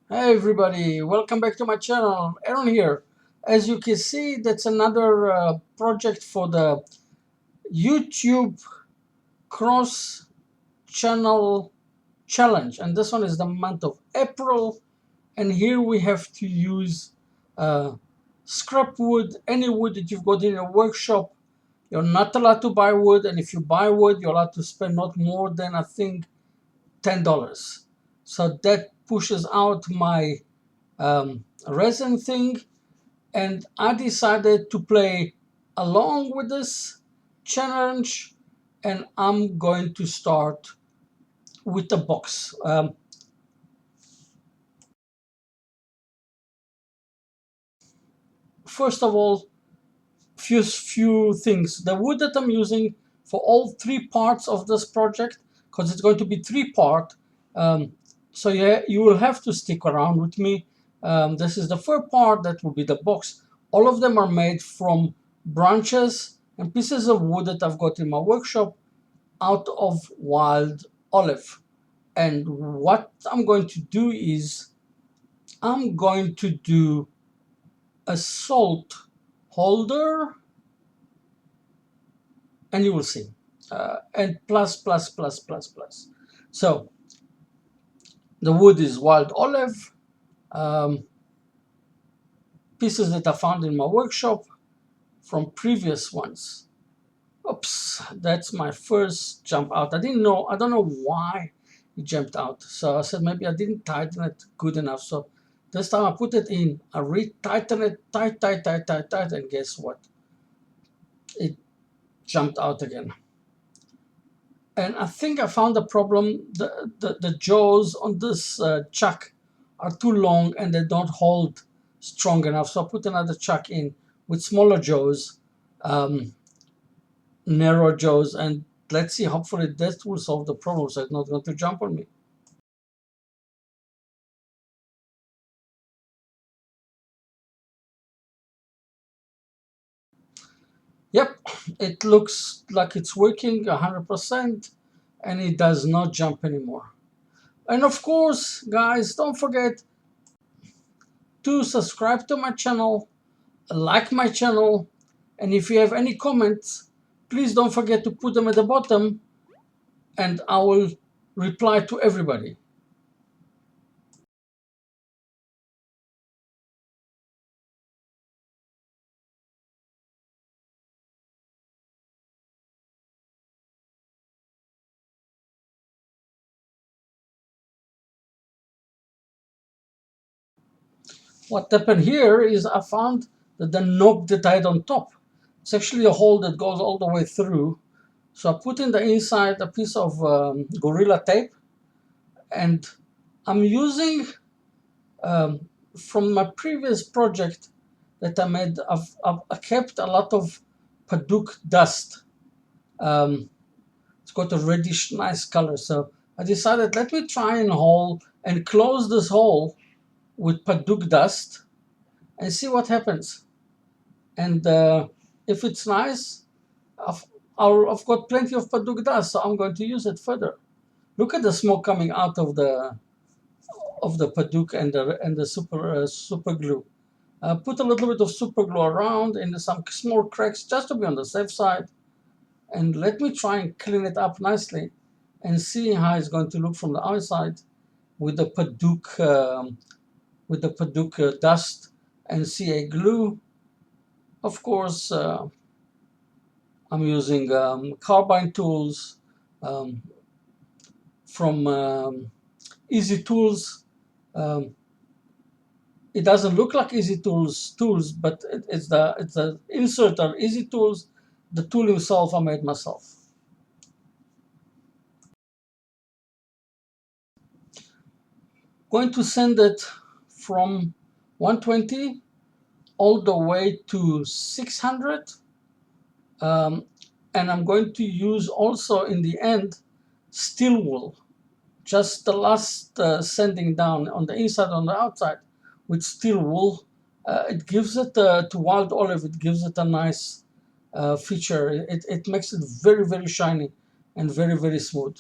Hey everybody, welcome back to my channel. Ahron here. As you can see, that's another project for the YouTube cross channel challenge, and this one is the month of April. And here we have to use scrap wood, any wood that you've got in your workshop. You're not allowed to buy wood, and if you buy wood, you're allowed to spend not more than, I think, $10. So that pushes out my resin thing, and I decided to play along with this challenge, and I'm going to start with the box. First of all, few things. The wood that I'm using for all three parts of this project, because it's going to be three-part, so yeah, you will have to stick around with me. This is the first part that will be the box. All of them are made from branches and pieces of wood that I've got in my workshop out of wild olive. And what I'm going to do is I'm going to do a salt holder, and you will see. And plus, plus, plus, plus, plus. So the wood is wild olive, pieces that I found in my workshop from previous ones. Oops, that's my first jump out. I don't know why it jumped out. So I said maybe I didn't tighten it good enough. So this time I put it in, I re-tighten it, tight, and guess what? It jumped out again. And I think I found the problem. The jaws on this chuck are too long and they don't hold strong enough. So I put another chuck in with smaller jaws, narrow jaws, and let's see, hopefully that will solve the problem so it's not going to jump on me. Yep, it looks like it's working 100%, and it does not jump anymore. And of course, guys, don't forget to subscribe to my channel, like my channel, and if you have any comments, please don't forget to put them at the bottom, and I will reply to everybody. What happened here is I found that the knob that I had on top, it's actually a hole that goes all the way through. So I put in the inside a piece of Gorilla tape, and I'm using from my previous project that I made. I kept a lot of Paduk dust. It's got a reddish, nice color. So I decided, let me try and close this hole with Paduk dust and see what happens. And if it's nice, I've, I've got plenty of Paduk dust, so I'm going to use it further. Look at the smoke coming out of the Paduk and the super glue. Put a little bit of super glue around in some small cracks just to be on the safe side. And let me try and clean it up nicely and see how it's going to look from the outside with the Paduk dust and CA glue. Of course, I'm using carbide tools um, from Easy Tools. Um, it doesn't look like Easy tools, but it's the insert of Easy Tools. The tool himself I made myself. Going to send it from 120 all the way to 600, and I'm going to use also in the end steel wool, just the last sanding down on the inside, on the outside with steel wool. It gives it to wild olive, it gives it a nice feature. It makes it very shiny and very smooth.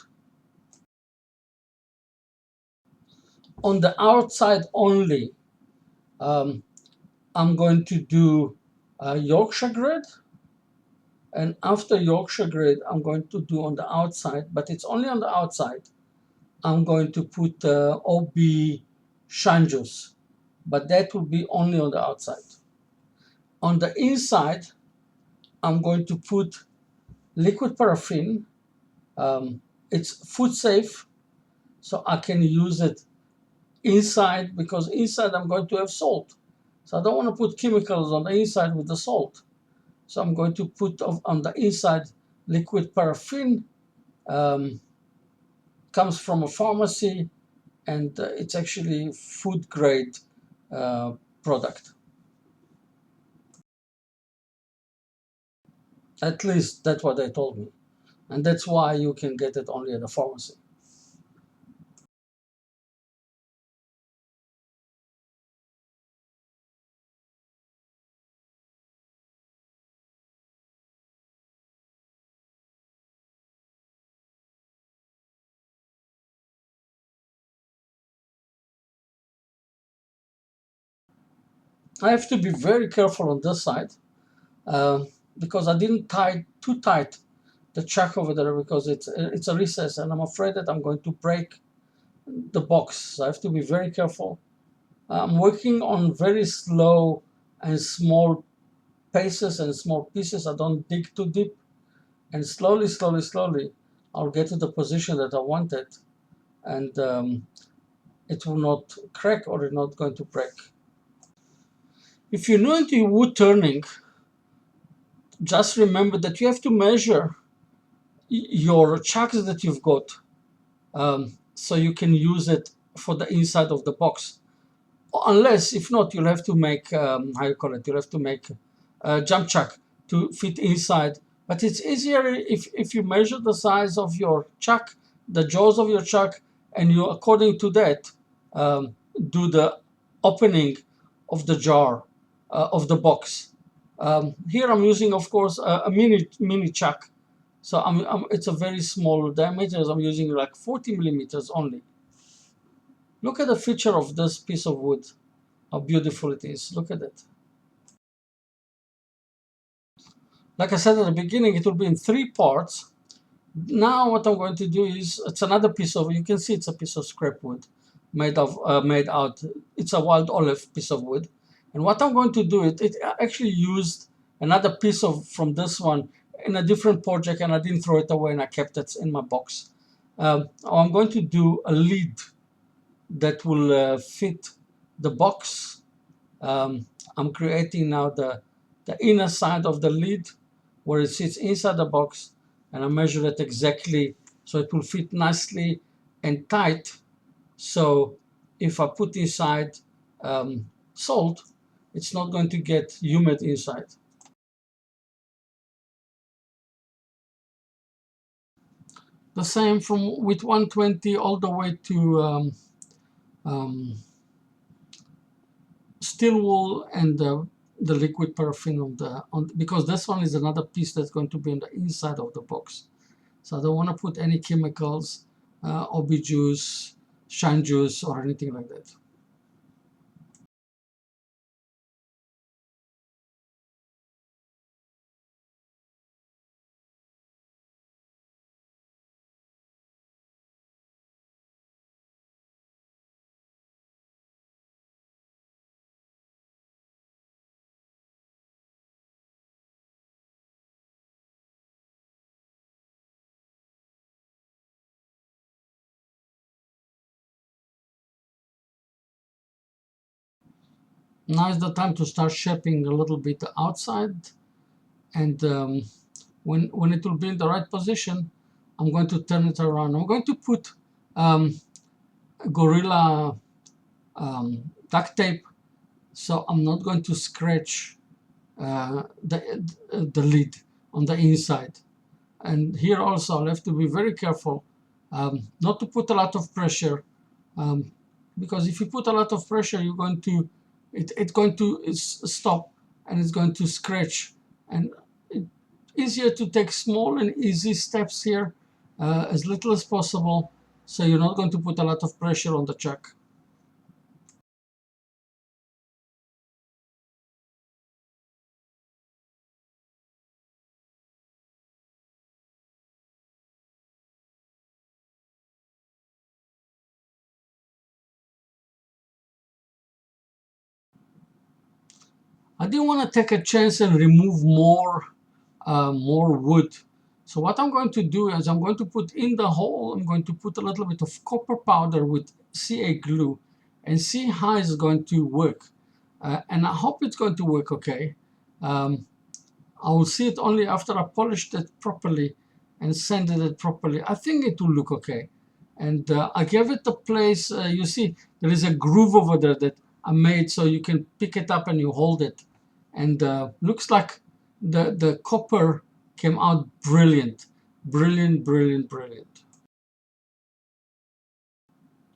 on the outside only, I'm going to do Yorkshire grid, and after Yorkshire grid, I'm going to do on the outside, but it's only on the outside. I'm going to put OB shanjus, but that will be only on the outside. On the inside, I'm going to put liquid paraffin. It's food safe, so I can use it inside, because inside I'm going to have salt. So I don't want to put chemicals on the inside with the salt. So I'm going to put on the inside liquid paraffin. Comes from a pharmacy, and it's actually food grade product. At least that's what they told me. And that's why you can get it only at the pharmacy. I have to be very careful on this side because I didn't tie too tight the chuck over there, because it's a recess, and I'm afraid that I'm going to break the box. So I have to be very careful. I'm working on very slow and small paces and small pieces. I don't dig too deep, and slowly, slowly, slowly, I'll get to the position that I wanted, and it will not crack, or it's not going to break. If you're new into wood turning, just remember that you have to measure your chucks that you've got, so you can use it for the inside of the box. Unless, if not, you'll have to make, how you call it, you'll have to make a jump chuck to fit inside. But it's easier if you measure the size of your chuck, the jaws of your chuck, and you, according to that, do the opening of the jar, of the box. Here I'm using, of course, a mini chuck. So it's a very small diameter. I'm using like 40 millimeters only. Look at the feature of this piece of wood, how beautiful it is. Look at it. Like I said at the beginning, it will be in 3 parts. Now what I'm going to do is, it's another piece of, you can see it's a piece of scrap wood made out, it's a wild olive piece of wood. And what I'm going to do, it actually used another piece of from this one in a different project, and I didn't throw it away, and I kept it in my box. I'm going to do a lid that will fit the box. I'm creating now the inner side of the lid where it sits inside the box, and I measure it exactly so it will fit nicely and tight. So if I put inside salt, it's not going to get humid inside. The same from with 120 all the way to um, steel wool and the liquid paraffin because this one is another piece that's going to be on the inside of the box. So I don't want to put any chemicals, OB juice, shine juice, or anything like that. Now is the time to start shaping a little bit outside, and when it will be in the right position, I'm going to turn it around. I'm going to put Gorilla duct tape, so I'm not going to scratch the lid on the inside. And here also I'll have to be very careful not to put a lot of pressure, because if you put a lot of pressure, you're going to it's going to stop, and it's going to scratch. And it's easier to take small and easy steps here, as little as possible, so you're not going to put a lot of pressure on the chuck. I didn't want to take a chance and remove more wood. So what I'm going to do is I'm going to put in the hole, I'm going to put a little bit of copper powder with CA glue and see how it's going to work. And I hope it's going to work okay. I will see it only after I polished it properly and sanded it properly. I think it will look okay. And I gave it a place, you see, there is a groove over there that I made so you can pick it up and you hold it. And looks like the copper came out brilliant. Brilliant, brilliant, brilliant.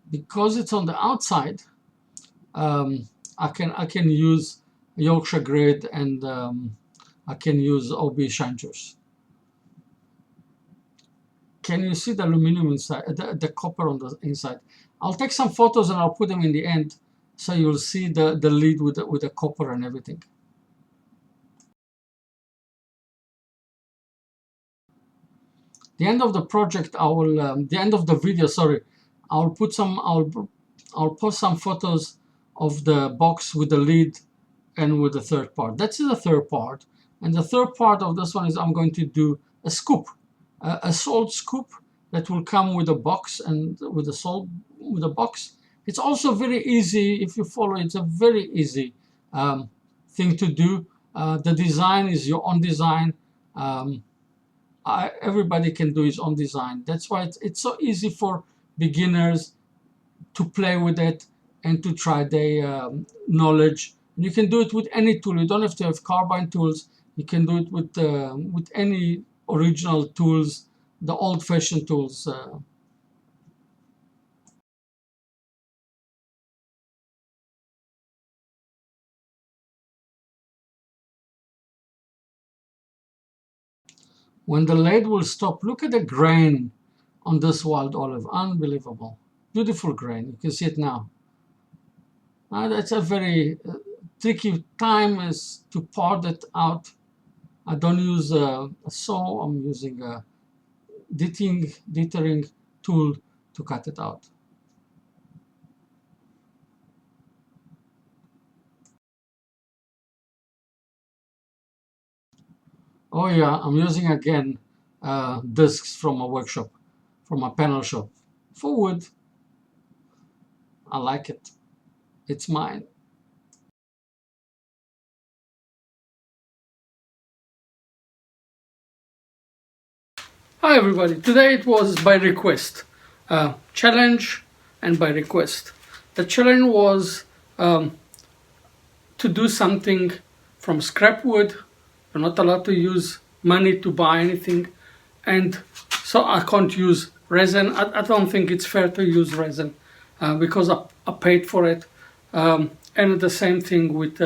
Because it's on the outside, I can use Yorkshire grit and I can use OB shine juice. Can you see the aluminum inside, the copper on the inside? I'll take some photos and I'll put them in the end so you'll see the lid with the copper and everything. The end of the project, I will, the end of the video, sorry, I'll put some, I'll post some photos of the box with the lid and with the third part. That's the third part. And the third part of this one is I'm going to do a scoop, a salt scoop that will come with a box and with the salt, with a box. It's also very easy if you follow. It's a very easy thing to do. The design is your own design. Everybody can do his own design. That's why it's so easy for beginners to play with it and to try their knowledge. You can do it with any tool. You don't have to have carbide tools. You can do it with any original tools, the old-fashioned tools. When the lathe will stop, look at the grain on this wild olive. Unbelievable. Beautiful grain. You can see it now. That's a very tricky time is to part it out. I don't use a saw. I'm using a deterring tool to cut it out. Oh yeah, I'm using again discs from a workshop, from a panel shop. For wood, I like it. It's mine. Hi everybody, today it was by request, challenge and by request. The challenge was to do something from scrap wood. You're not allowed to use money to buy anything, and so I can't use resin. I don't think it's fair to use resin because I paid for it, and the same thing with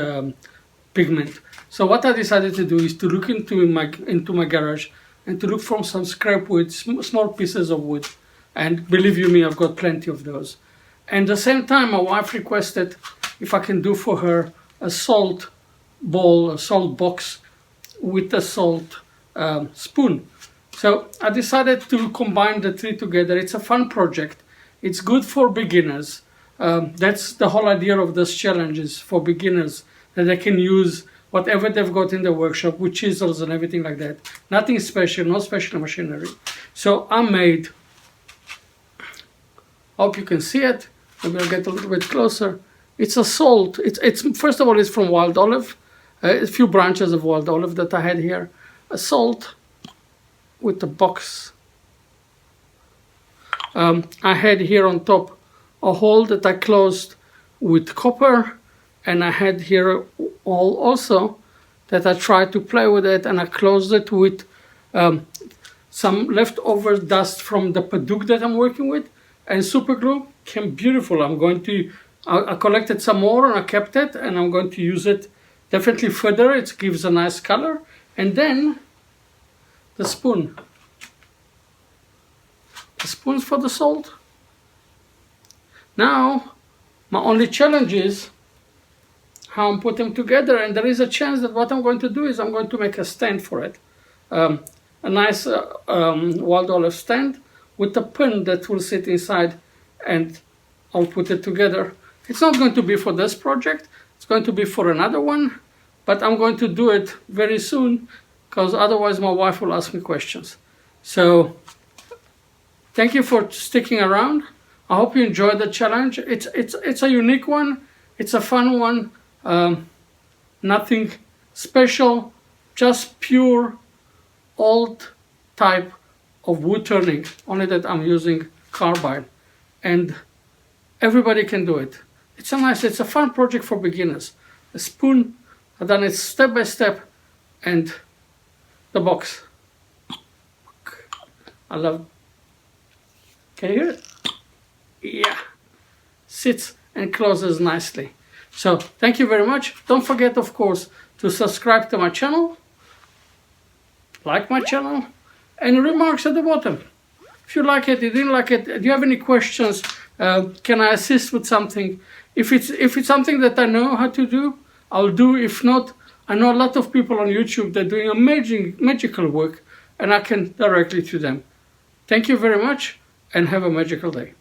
pigment. So what I decided to do is to look into my garage and to look for some scrap wood, small pieces of wood, and believe you me, I've got plenty of those. And at the same time, my wife requested if I can do for her a salt bowl, a salt box with a salt spoon. So I decided to combine the three together. It's a fun project. It's good for beginners. That's the whole idea of this challenge, is for beginners, that they can use whatever they've got in the workshop with chisels and everything like that. Nothing special, no special machinery. So I made, hope you can see it. Maybe I'll get a little bit closer. It's a salt. It's first of all, it's from wild olive. A few branches of wild olive that I had here. A salt with the box. I had here on top a hole that I closed with copper, and I had here a hole also that I tried to play with it, and I closed it with some leftover dust from the paduk that I'm working with, and super glue. Came beautiful. I collected some more and I kept it, and I'm going to use it definitely further. It gives a nice color. And then the spoon. The spoons for the salt. Now, my only challenge is how I'm putting them together, and there is a chance that what I'm going to do is I'm going to make a stand for it. A nice wild olive stand with a pin that will sit inside, and I'll put it together. It's not going to be for this project. It's going to be for another one but I'm going to do it very soon because otherwise my wife will ask me questions. So thank you for sticking around. I hope you enjoyed the challenge. It's a unique one. It's a fun one. Nothing special, just pure old type of wood turning, only that I'm using carbide, and everybody can do it. It's a fun project for beginners. The spoon, I've done it step by step, and the box. I love. Can you hear it? Yeah, sits and closes nicely. So thank you very much. Don't forget, of course, to subscribe to my channel, like my channel, and remarks at the bottom. If you like it, you didn't like it, do you have any questions? Can I assist with something? If it's something that I know how to do, I'll do. If not, I know a lot of people on YouTube that are doing amazing, magical work, and I can directly to them. Thank you very much, and have a magical day.